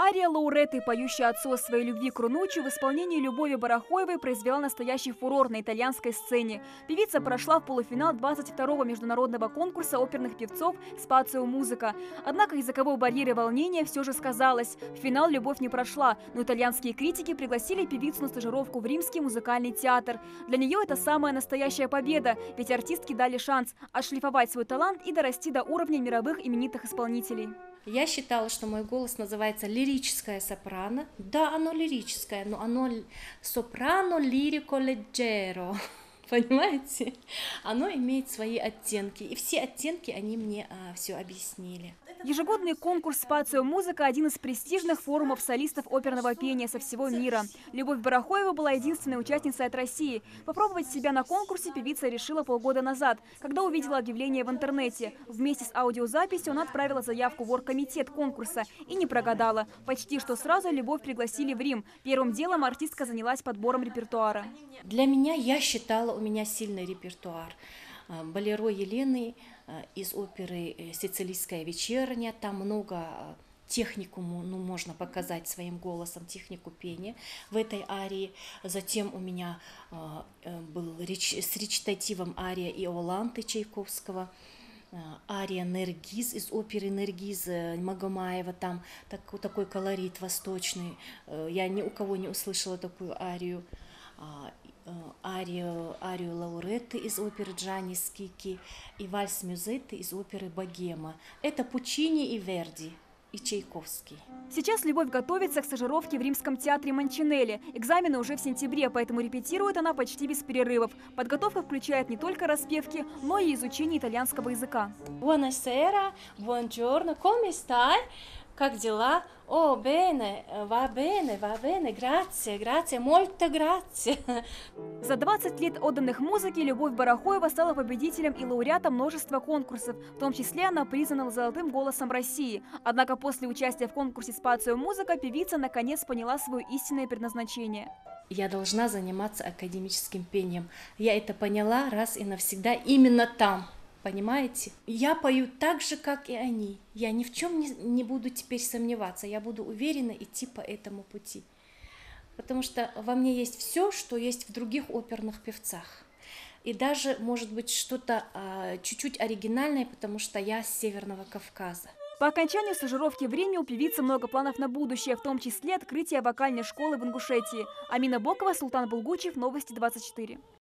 Ария Лауреты, поющая отцу о своей любви к Рунуччи, в исполнении Любови Барахоевой произвела настоящий фурор на итальянской сцене. Певица прошла в полуфинал 22-го международного конкурса оперных певцов «Спацио Музыка». Однако языковой барьер и волнение все же сказалось. В финал любовь не прошла, но итальянские критики пригласили певицу на стажировку в Римский музыкальный театр. Для нее это самая настоящая победа, ведь артистке дали шанс отшлифовать свой талант и дорасти до уровня мировых именитых исполнителей. Я считала, что мой голос называется лирическое сопрано. Да, оно лирическое, но оно сопрано лирико-легджеро. Понимаете? Оно имеет свои оттенки. И все оттенки они мне все объяснили. Ежегодный конкурс «Спацио Музыка» – один из престижных форумов солистов оперного пения со всего мира. Любовь Барахоева была единственной участницей от России. Попробовать себя на конкурсе певица решила полгода назад, когда увидела объявление в интернете. Вместе с аудиозаписью она отправила заявку в оргкомитет конкурса и не прогадала. Почти что сразу Любовь пригласили в Рим. Первым делом артистка занялась подбором репертуара. Для меня, я считала, у меня сильный репертуар. Болеро Елены из оперы «Сицилийская вечерня». Там много технику, можно показать своим голосом, технику пения в этой арии. Затем у меня был с речитативом ария Иоланты Чайковского. Ария «Нергиз» из оперы «Нергиз» Магомаева, там такой колорит восточный. Я ни у кого не услышала такую арию. Арию Лауреты из оперы Джанни Скики и вальс Мюзетты из оперы «Богема». Это Пуччини и Верди, и Чайковский. Сейчас Любовь готовится к стажировке в Римском театре Манчинелли. Экзамены уже в сентябре, поэтому репетирует она почти без перерывов. Подготовка включает не только распевки, но и изучение итальянского языка. Buonasera, buongiorno, come stai? Как дела? О, бене, va bene, grazie, molto grazie. За 20 лет отданных музыке Любовь Барахоева стала победителем и лауреатом множества конкурсов. В том числе она признана золотым голосом России. Однако после участия в конкурсе «Спацио Музыка» певица наконец поняла свое истинное предназначение. Я должна заниматься академическим пением. Я это поняла раз и навсегда именно там. Понимаете? Я пою так же, как и они. Я ни в чем не буду теперь сомневаться. Я буду уверенно идти по этому пути. Потому что во мне есть все, что есть в других оперных певцах. И даже, может быть, что-то чуть-чуть оригинальное, потому что я с Северного Кавказа. По окончанию стажировки в Риме у певицы много планов на будущее, в том числе открытие вокальной школы в Ингушетии. Амина Бокова, Султан Булгучев, Новости 24.